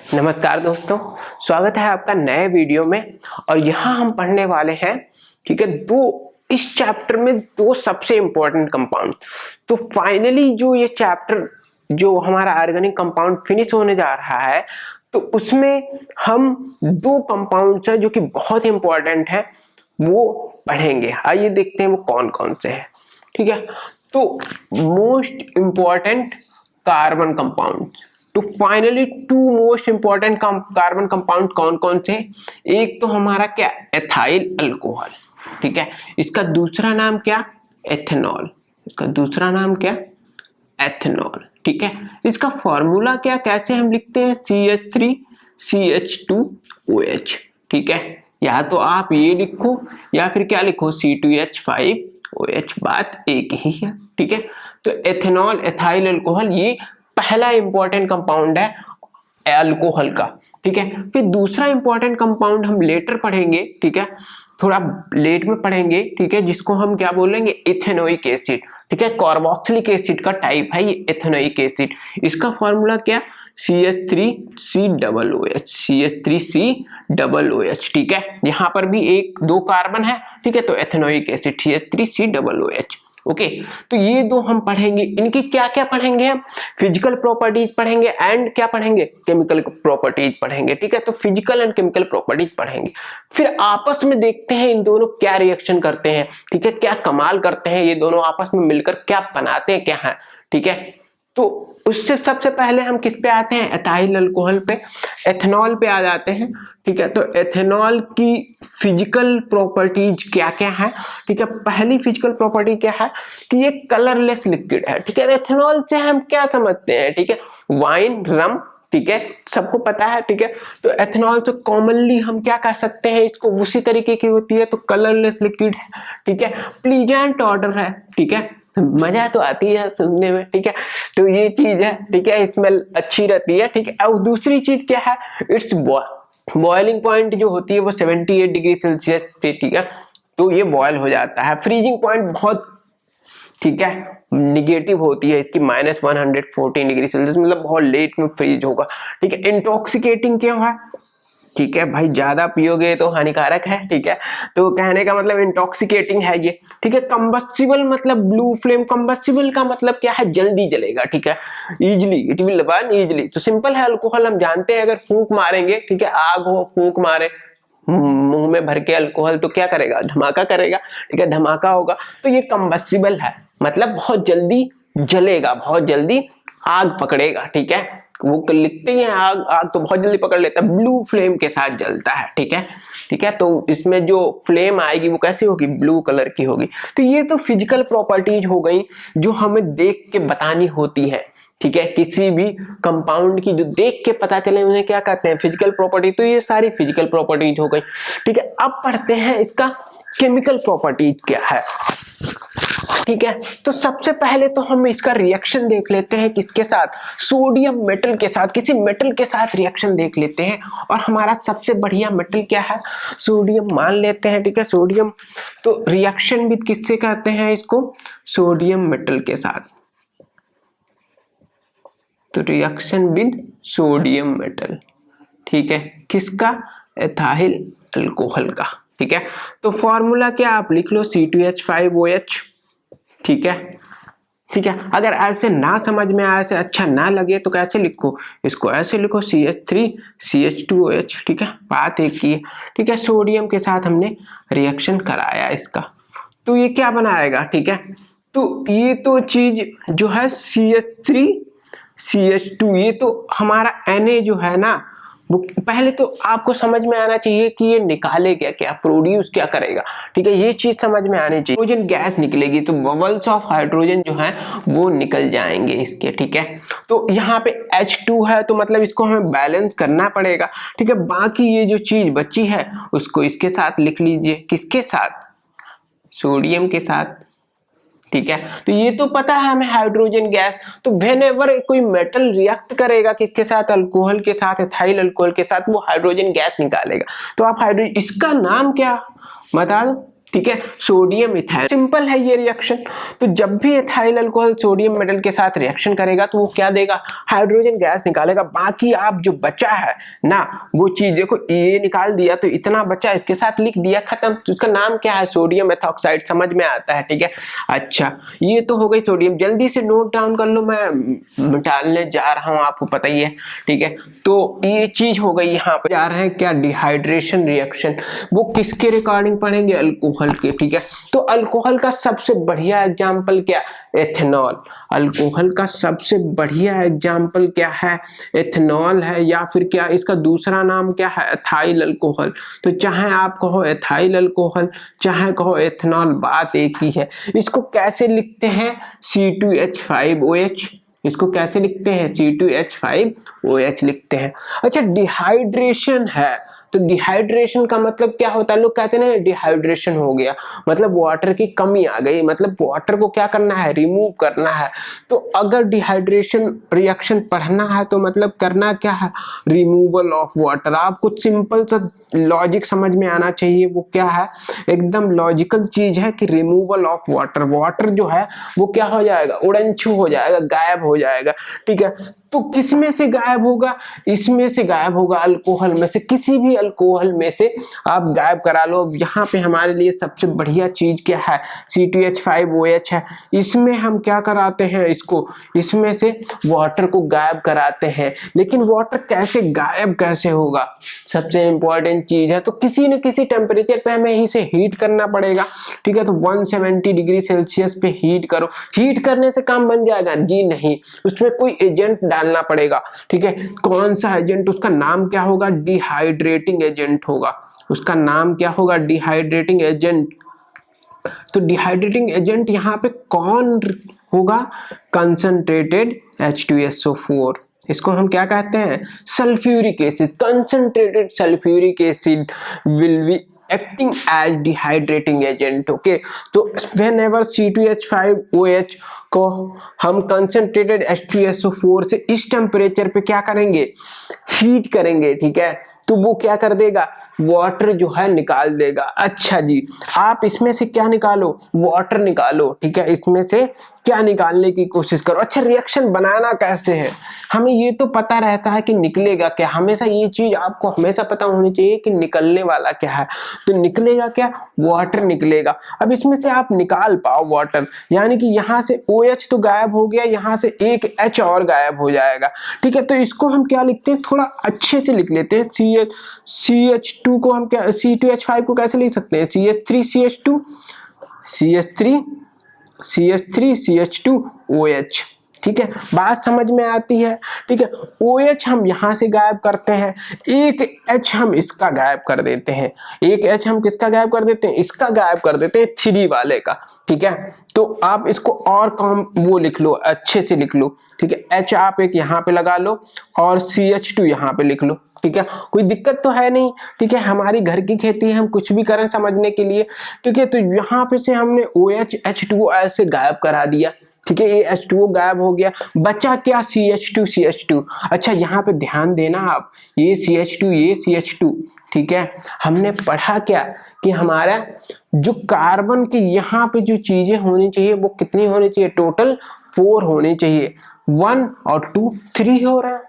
नमस्कार दोस्तों, स्वागत है आपका नए वीडियो में। और यहाँ हम पढ़ने वाले हैं, ठीक है, इस चैप्टर में दो सबसे इंपॉर्टेंट कंपाउंड। तो फाइनली जो ये चैप्टर जो हमारा ऑर्गेनिक कंपाउंड फिनिश होने जा रहा है, तो उसमें हम दो कंपाउंड्स हैं जो कि बहुत इंपॉर्टेंट है, वो पढ़ेंगे। आइए देखते हैं वो कौन कौन से हैं। ठीक है, तो मोस्ट इंपॉर्टेंट कार्बन कंपाउंड। तो finally two most important carbon compound कौन कौन से? एक तो हमारा क्या, एथाइल अल्कोहल। ठीक है, इसका दूसरा नाम क्या, एथेनॉल। इसका दूसरा नाम क्या, एथेनॉल। ठीक है, इसका फॉर्मूला क्या, कैसे हम लिखते हैं, CH3CH2OH। ठीक है, या तो आप ये लिखो या फिर क्या लिखो, C2H5OH, बात एक ही है। ठीक है, तो एथेनॉल, एथाइल अल्कोहल, ये पहला इंपॉर्टेंट कंपाउंड है अल्कोहल का। ठीक है, फिर दूसरा इंपॉर्टेंट कंपाउंड हम लेटर पढ़ेंगे। ठीक है, थोड़ा लेट में पढ़ेंगे। ठीक है, जिसको हम क्या बोलेंगे, इथेनोइक एसिड। ठीक है, कार्बोक्सिलिक एसिड का टाइप है ये इथेनोइक एसिड। इसका फॉर्मूला क्या, CH3COOH, CH3COOH। ठीक है, यहाँ पर भी एक दो कार्बन है। ठीक है, तो इथेनोइक एसिड CH3COOH। ओके, तो ये दो हम पढ़ेंगे। इनकी क्या क्या पढ़ेंगे हम, फिजिकल प्रॉपर्टीज पढ़ेंगे एंड क्या पढ़ेंगे, केमिकल प्रॉपर्टीज पढ़ेंगे। ठीक है, तो फिजिकल एंड केमिकल प्रॉपर्टीज पढ़ेंगे। फिर आपस में देखते हैं इन दोनों क्या रिएक्शन करते हैं। ठीक है, क्या कमाल करते हैं ये दोनों आपस में मिलकर, क्या बनाते हैं, क्या है। ठीक है, तो उससे सबसे पहले हम किस पे आते हैं, एथाइल अल्कोहल पे, एथेनॉल पे आ जाते हैं। ठीक है, तो एथेनॉल की फिजिकल प्रॉपर्टीज क्या क्या है। ठीक है, पहली फिजिकल प्रॉपर्टी क्या है कि ये कलरलेस लिक्विड है। ठीक है, एथेनॉल से हम क्या समझते हैं, ठीक है, वाइन, रम, ठीक है, सबको पता है। ठीक है, तो एथेनॉल से कॉमनली हम क्या कह सकते हैं, इसको उसी तरीके की होती है, तो कलरलेस लिक्विड है। ठीक है, प्लीजेंट ऑर्डर है। ठीक है, मजा तो आती है सुनने में। ठीक है, तो ये चीज है। ठीक है, स्मेल अच्छी रहती है। ठीक है, और दूसरी चीज क्या है, इट्स बॉइलिंग पॉइंट जो होती है वो 78 डिग्री सेल्सियस पे। ठीक है, तो ये बॉयल हो जाता है। फ्रीजिंग पॉइंट बहुत, ठीक है, निगेटिव होती है इसकी, -114 डिग्री सेल्सियस, मतलब बहुत लेट में फ्रीज होगा। ठीक है, इंटॉक्सिकेटिंग क्यों है, ठीक है भाई, ज्यादा पियोगे तो हानिकारक है। ठीक है, तो कहने का मतलब इंटॉक्सिकेटिंग है ये। ठीक है, कंबस्टिबल मतलब ब्लू फ्लेम, कंबस्टिबल का मतलब क्या है, जल्दी जलेगा। ठीक है, easily, it will burn easily. तो सिंपल है, अल्कोहल हम जानते हैं, अगर फूंक मारेंगे, ठीक है, आग हो, फूंक मारे मुंह में भर के अल्कोहल, तो क्या करेगा, धमाका करेगा। ठीक है, धमाका होगा। तो ये कंबस्टिबल है, मतलब बहुत जल्दी जलेगा, बहुत जल्दी आग पकड़ेगा। ठीक है, वो लिखते हैं आग, आग तो बहुत जल्दी पकड़ लेता है, ब्लू फ्लेम के साथ जलता है। ठीक है, ठीक है, तो इसमें जो फ्लेम आएगी वो कैसी होगी, ब्लू कलर की होगी। तो ये तो फिजिकल प्रॉपर्टीज हो गई जो हमें देख के बतानी होती है। ठीक है, किसी भी कंपाउंड की जो देख के पता चले उन्हें क्या कहते हैं, फिजिकल प्रॉपर्टी। तो ये सारी फिजिकल प्रॉपर्टीज हो गई। ठीक है, अब पढ़ते हैं इसका केमिकल प्रॉपर्टीज क्या है। ठीक है, तो सबसे पहले तो हम इसका रिएक्शन देख लेते हैं, किसके साथ, सोडियम मेटल के साथ, किसी मेटल के साथ रिएक्शन देख लेते हैं। और हमारा सबसे बढ़िया मेटल क्या है, सोडियम मान लेते हैं। ठीक है, सोडियम, तो रिएक्शन भी किससे कहते हैं इसको, सोडियम मेटल के साथ। तो रिएक्शन विद सोडियम मेटल, ठीक है, किसका, एथाइल अल्कोहल का। ठीक है, तो फॉर्मूला क्या आप लिख लो, C2H5OH। ठीक है, ठीक है, अगर ऐसे ना समझ में आए, ऐसे अच्छा ना लगे, तो कैसे लिखो, इसको ऐसे लिखो, CH3CH2OH। ठीक है, बात एक ही है। ठीक है, सोडियम के साथ हमने रिएक्शन कराया इसका, तो ये क्या बनाएगा। ठीक है, तो ये तो चीज जो है CH3CH2, ये तो हमारा Na जो है ना, वो पहले तो आपको समझ में आना चाहिए कि ये निकालेगा क्या, प्रोड्यूस क्या करेगा। ठीक है, ये चीज समझ में आनी चाहिए। हाइड्रोजन गैस निकलेगी, तो बबल्स ऑफ हाइड्रोजन जो है वो निकल जाएंगे इसके। ठीक है, तो यहाँ पे H2 है, तो मतलब इसको हमें बैलेंस करना पड़ेगा। ठीक है, बाकी ये जो चीज बची है उसको इसके साथ लिख लीजिए, किसके साथ, सोडियम के साथ। ठीक है, तो ये तो पता है हमें हाइड्रोजन गैस। तो व्हेनेवर कोई मेटल रिएक्ट करेगा किसके साथ, अल्कोहल के साथ, एथाइल अल्कोहल के साथ, वो हाइड्रोजन गैस निकालेगा। तो आप हाइड्रोजन, इसका नाम क्या बता दो, ठीक है, सोडियम इथाइल। सिंपल है ये रिएक्शन। तो जब भी एथाइल अल्कोहल सोडियम मेटल के साथ रिएक्शन करेगा तो वो क्या देगा, हाइड्रोजन गैस निकालेगा। बाकी आप जो बचा है ना वो चीज देखो, ये निकाल दिया तो इतना बचा, इसके साथ लिख दिया, खत्म। तो उसका नाम क्या है, सोडियम एथॉक्साइड, समझ में आता है। ठीक है, अच्छा ये तो हो गई सोडियम। जल्दी से नोट डाउन कर लो, मैं डालने जा रहा हूँ, आपको पता ही है। ठीक है, तो ये चीज हो गई। यहाँ पे जा रहे हैं क्या, डिहाइड्रेशन रिएक्शन। वो किसके रिकॉर्डिंग पढ़ेंगे, अल्कोहल के। ठीक है, तो अल्कोहल का सबसे बढ़िया एग्जाम्पल क्या, एथेनॉल। अल्कोहल का सबसे बढ़िया एग्जाम्पल क्या है, एथेनॉल है, या फिर क्या इसका दूसरा नाम क्या है, एथाइल अल्कोहल। तो चाहे आप कहो एथाइल अल्कोहल, चाहे कहो एथेनॉल, बात एक ही है। इसको कैसे लिखते हैं, C2H5OH। इसको कैसे लिखते हैं, C2H5OH लिखते हैं। अच्छा, डिहाइड्रेशन है, तो डिहाइड्रेशन का मतलब क्या होता है, लोग कहते हैं ना डिहाइड्रेशन हो गया, मतलब वाटर की कमी आ गई, मतलब वाटर को क्या करना है, रिमूव करना है। तो अगर डिहाइड्रेशन रिएक्शन पढ़ना है तो मतलब करना क्या है, रिमूवल ऑफ वाटर। आपको सिंपल सा लॉजिक समझ में आना चाहिए, वो क्या है, एकदम लॉजिकल चीज है कि रिमूवल ऑफ वाटर। वाटर जो है वो क्या हो जाएगा, उड़नछू हो जाएगा, गायब हो जाएगा। ठीक है, तो किस में से गायब होगा, इसमें से गायब होगा, अल्कोहल में से, किसी भी अल्कोहल में से आप गायब करा लो। यहाँ पे हमारे लिए सबसे बढ़िया चीज क्या है, C2H5OH है। इसमें हम क्या कराते हैं, इसको, इसमें से वाटर को गायब कराते हैं। लेकिन वाटर कैसे गायब कैसे होगा, सबसे इंपॉर्टेंट चीज है। तो किसी न किसी टेम्परेचर पे हमें इसे हीट करना पड़ेगा। ठीक है, तो 170 डिग्री सेल्सियस पे हीट करो। हीट करने से काम बन जाएगा जी नहीं, उसमें कोई एजेंट डालना पड़ेगा। ठीक है, कौन सा एजेंट, उसका नाम क्या होगा, डिहाइड्रेटिंग एजेंट होगा। उसका नाम क्या होगा, डिहाइड्रेटिंग एजेंट। तो डिहाइड्रेटिंग एजेंट यहाँ पे कौन होगा, कंसंट्रेटेड H2SO4। इसको हम क्या कहते हैं, sulphuric acid. Concentrated sulphuric acid will be acting as dehydrating agent। Okay, तो whenever C2H5OH को हम concentrated H2SO4 से इस टेम्परेचर पे क्या करेंगे, हीट करेंगे। ठीक है, तो वो क्या कर देगा, वाटर जो है निकाल देगा। अच्छा जी, आप इसमें से क्या निकालो, वाटर निकालो। ठीक है, इसमें से क्या निकालने की कोशिश करो। अच्छा, रिएक्शन बनाना कैसे है, हमें ये तो पता रहता है कि निकलेगा क्या, हमेशा ये चीज आपको हमेशा पता होनी चाहिए कि निकलने वाला क्या है। तो निकलेगा क्या, वाटर निकलेगा। अब इसमें से आप निकाल पाओ वाटर, यानी कि यहाँ से OH तो गायब हो गया, यहाँ से एक H और गायब हो जाएगा। ठीक है, तो इसको हम क्या लिखते हैं, थोड़ा अच्छे से लिख लेते हैं। CH2 को हम क्या, C2H5 को कैसे लिख सकते हैं, CH3CH2 CH3CH2OH। ठीक है, बात समझ में आती है। ठीक है, OH हम यहाँ से गायब करते हैं, एक H हम इसका गायब कर देते हैं। एक H हम किसका गायब कर देते हैं, इसका गायब कर देते हैं, 3 वाले का। ठीक है, तो आप इसको और कम वो लिख लो, अच्छे से लिख लो। ठीक है, H आप एक यहाँ पे लगा लो और CH2 यहाँ पे लिख लो। ठीक है, कोई दिक्कत तो है नहीं। ठीक है, हमारी घर की खेती है, हम कुछ भी करें समझने के लिए। ठीक है, तो यहाँ पे से हमने OH H2O ऐसे गायब करा दिया। ठीक है, ये H2O गायब हो गया, बचा क्या, CH2। अच्छा, यहाँ पे ध्यान देना आप, ये CH2, ये CH2। ठीक है, हमने पढ़ा क्या कि हमारा जो कार्बन की यहाँ पे जो चीजें होनी चाहिए वो कितनी होनी चाहिए, टोटल 4 होनी चाहिए। 1 और 2 3 हो रहा है,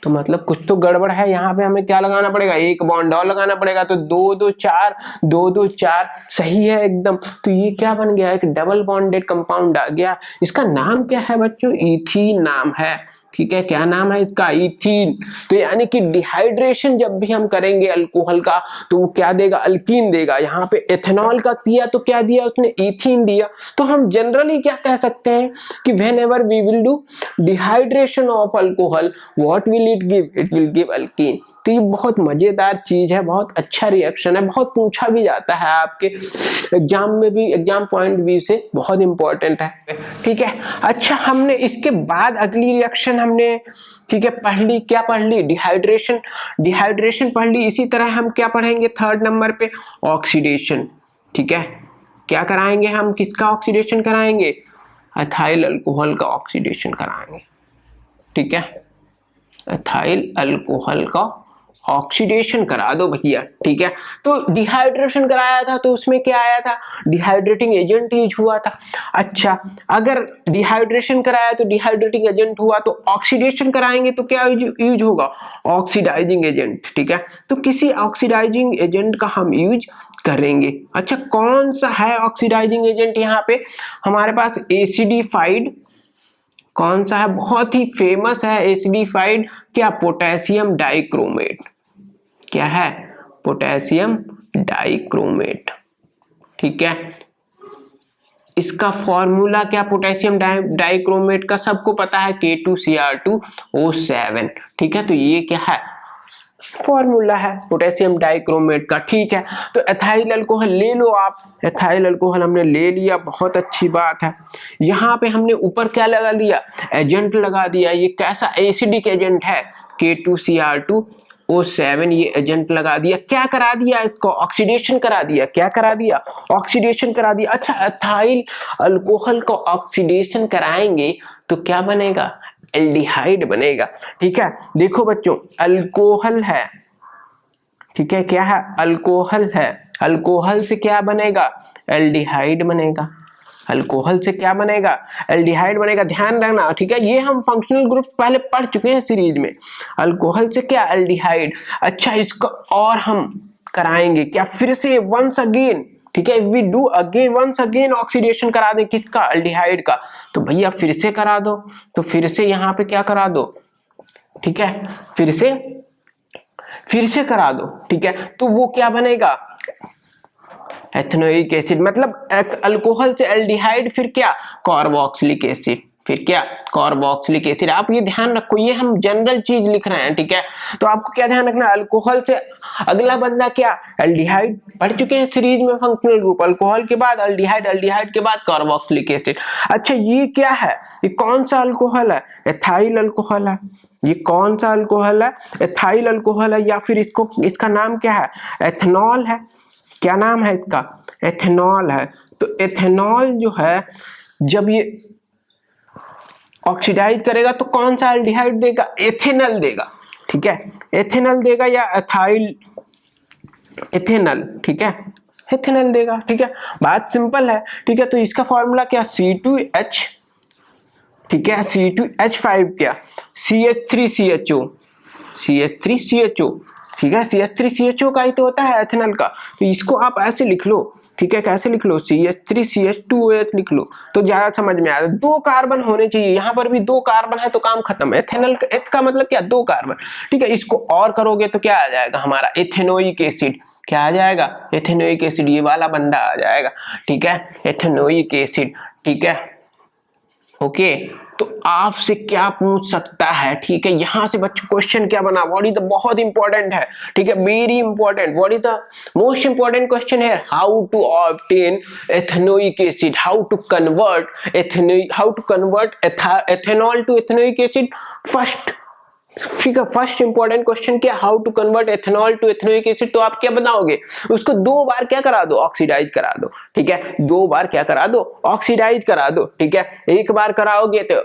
तो मतलब कुछ तो गड़बड़ है। यहाँ पे हमें क्या लगाना पड़ेगा, एक बॉन्ड और लगाना पड़ेगा। तो 2 2 4 2 2 4 सही है एकदम। तो ये क्या बन गया, एक डबल बॉन्डेड कंपाउंड आ गया। इसका नाम क्या है बच्चों, इथीन नाम है। ठीक है, क्या नाम है इसका, इथीन। तो यानी कि डिहाइड्रेशन जब भी हम करेंगे अल्कोहल का तो वो क्या देगा, अल्कीन देगा। यहाँ पे एथेनॉल का किया तो क्या दिया उसने, इथीन दिया। तो हम जनरली क्या कह सकते हैं कि whenever we will do dehydration of alcohol, what will it give, it will give alkene। तो ये बहुत मजेदार चीज है, बहुत अच्छा रिएक्शन है, बहुत पूछा भी जाता है आपके एग्जाम में भी, एग्जाम पॉइंट व्यू से बहुत इंपॉर्टेंट है। ठीक है, अच्छा हमने इसके बाद अगली रिएक्शन हमने, ठीक है, पढ़ ली, क्या पढ़ ली, डिहाइड्रेशन पढ़ ली। इसी तरह हम क्या पढ़ेंगे 3rd नंबर पे, ऑक्सीडेशन। ठीक है, क्या कराएंगे हम, किसका ऑक्सीडेशन कराएंगे, एथाइल अल्कोहल का ऑक्सीडेशन कराएंगे। ठीक है, एथाइल अल्कोहल का ऑक्सीडेशन करा दो भैया, ठीक है। तो डिहाइड्रेशन कराया था तो उसमें क्या आया था, डिहाइड्रेटिंग एजेंट यूज हुआ था। अच्छा, अगर डिहाइड्रेशन कराया तो डिहाइड्रेटिंग एजेंट हुआ, तो ऑक्सीडेशन कराएंगे तो क्या यूज होगा, ऑक्सीडाइजिंग एजेंट, ठीक है। तो किसी ऑक्सीडाइजिंग एजेंट का हम यूज करेंगे। अच्छा, कौन सा है ऑक्सीडाइजिंग एजेंट, यहाँ पे हमारे पास एसिडिफाइड, कौन सा है, बहुत ही फेमस है एसिडिफाइड, क्या, पोटेशियम डाइक्रोमेट, क्या है, पोटेशियम डाइक्रोमेट, ठीक है। इसका फॉर्मूला क्या, पोटेशियम डाइक्रोमेट का सबको पता है, K2Cr2O7, ठीक है। तो ये क्या है, फॉर्मूला है पोटेशियम डाइक्रोमेट का, ठीक है। तो एथाइल अल्कोहल ले लो आप, एथाइल अल्कोहल हमने ले लिया, बहुत अच्छी बात है। यहाँ पे हमने ऊपर क्या लगा दिया, एजेंट लगा दिया, ये कैसा एसिडिक एजेंट है, K2Cr2O7, ये एजेंट लगा दिया, क्या करा दिया, इसको ऑक्सीडेशन करा दिया, क्या करा दिया, ऑक्सीडेशन करा दिया। अच्छा, एथाइल अल्कोहल को ऑक्सीडेशन कराएंगे तो क्या बनेगा, एल्डिहाइड बनेगा, ठीक है। देखो बच्चों, अल्कोहल है, ठीक है, क्या है, अल्कोहल है, अल्कोहल से क्या बनेगा, एल्डिहाइड बनेगा, अल्कोहल से क्या बनेगा, एल्डिहाइड बनेगा, ध्यान रखना, ठीक है। ये हम फंक्शनल ग्रुप पहले पढ़ चुके हैं सीरीज में, अल्कोहल से क्या, एल्डिहाइड। अच्छा, इसको और हम कराएंगे क्या, फिर से वंस अगेन, ठीक है, we do again once again oxidation करा दें, किसका, एल्डिहाइड का। तो भैया फिर से करा दो, तो फिर से यहाँ पे क्या करा दो, ठीक है, फिर से करा दो, ठीक है। तो वो क्या बनेगा, एथेनोइक एसिड, मतलब अल्कोहल से एल्डिहाइड, फिर क्या, कार्बोक्सिलिक एसिड, फिर क्या, कार्बोक्सिलिक एसिड। आप ये ध्यान रखो, ये हम जनरल चीज लिख रहे हैं, ठीक है। तो आपको क्या ध्यान रखना, अल्कोहल से अगला बंदा क्या, एल्डिहाइड, पढ़ चुके हैं सीरीज में फंक्शनल ग्रुप, अल्कोहल के बाद एल्डिहाइड, एल्डिहाइड के बाद कार्बोक्सिलिक एसिड। अच्छा, ये क्या है, ये कौन सा अल्कोहल है, एथाइल अल्कोहल है, ये कौन सा अल्कोहल है, एथाइल अल्कोहल है, या फिर इसको, इसका नाम क्या है, एथेनॉल है, क्या नाम है इसका, एथेनॉल है। तो एथेनॉल जो है, जब ये ऑक्सीडाइज करेगा तो कौन सा एल्डिहाइड देगा, एथेनॉल देगा, ठीक है, एथेनॉल देगा, या एथाइल एथेनॉल, ठीक है, एथेनॉल देगा, ठीक है। बात सिंपल है, ठीक है। तो इसका फॉर्मूला क्या, C2H, ठीक है, C2H5 क्या, CH3CHO, CH3CHO, ठीक है, CH3CHO का ही तो होता है एथेनॉल का। तो इसको आप ऐसे लिख लो, ठीक है, कैसे लिख लो, CH3CH2OH लिख लो, तो ज्यादा समझ में आया। दो कार्बन होने चाहिए, यहाँ पर भी दो कार्बन है तो काम खत्म। एथेनॉल का, एथ का मतलब क्या, दो कार्बन, ठीक है। इसको और करोगे तो क्या आ जाएगा हमारा, एथेनोइक एसिड, क्या आ जाएगा, एथेनोइक एसिड, ये वाला बंदा आ जाएगा, ठीक है, एथेनोइक एसिड, ठीक है, ओके। तो आपसे क्या पूछ सकता है, ठीक है, यहां से बच्चों क्वेश्चन क्या बना, व्हाट इज द, बहुत इंपॉर्टेंट है, ठीक है, very important, what is the most important question है, how to obtain ethanoic acid, how to convert ethanol to ethanoic acid. First important question क्या, how to convert ethanol to ethanoic acid. तो आप क्या बनाओगे, उसको दो बार क्या करा दो, ऑक्सीडाइज करा दो, ठीक है, दो बार क्या करा दो, ऑक्सीडाइज करा दो, ठीक है। एक बार कराओगे तो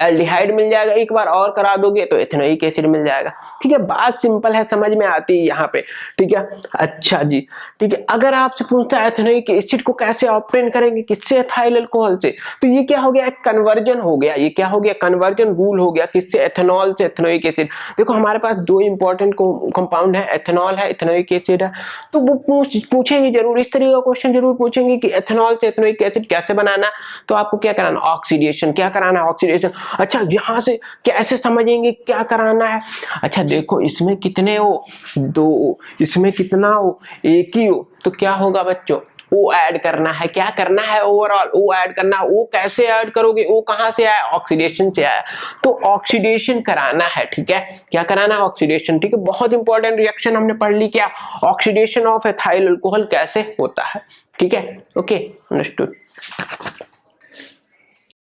एल्डिहाइड मिल जाएगा, एक बार और करा दोगे तो एथेनोइक एसिड मिल जाएगा, ठीक है। बात सिंपल है, समझ में आती है यहाँ पे, ठीक है। अच्छा जी, ठीक है, अगर आपसे पूछता है एथेनोइक एसिड को कैसे ऑब्टेन करेंगे, किससे, एथाइल अल्कोहल से, तो ये क्या हो गया, एक कन्वर्जन हो गया, ये क्या हो गया, कन्वर्जन रूल हो गया, किससे, एथेनॉल से एथेनोइक एसिड। देखो हमारे पास दो इंपॉर्टेंट कंपाउंड है, एथेनॉल है, एथेनोइक एसिड है, तो वो पूछेंगे जरूर, इस तरीके का क्वेश्चन जरूर पूछेंगे कि एथेनॉल से एथेनोइक एसिड कैसे बनाना। तो आपको क्या कराना, ऑक्सीडेशन, क्या कराना, ऑक्सीडेशन। अच्छा, यहां से कैसे समझेंगे क्या कराना है, अच्छा देखो, इसमें कितने हो, दो, इसमें कितना हो, एक ही हो, तो क्या होगा बच्चों, ओ ऐड करना है, क्या करना है, ओवरऑल ओ ऐड करना है। ओ कैसे ऐड करोगे, ओ कहां से आया, ऑक्सीडेशन से आया, तो ऑक्सीडेशन कराना है, ठीक है, क्या कराना है, ऑक्सीडेशन, ठीक है। बहुत इंपॉर्टेंट रिएक्शन हमने पढ़ ली, क्या, ऑक्सीडेशन ऑफ एथाइल अल्कोहल कैसे होता है, ठीक है, ओके, अंडरस्टूड।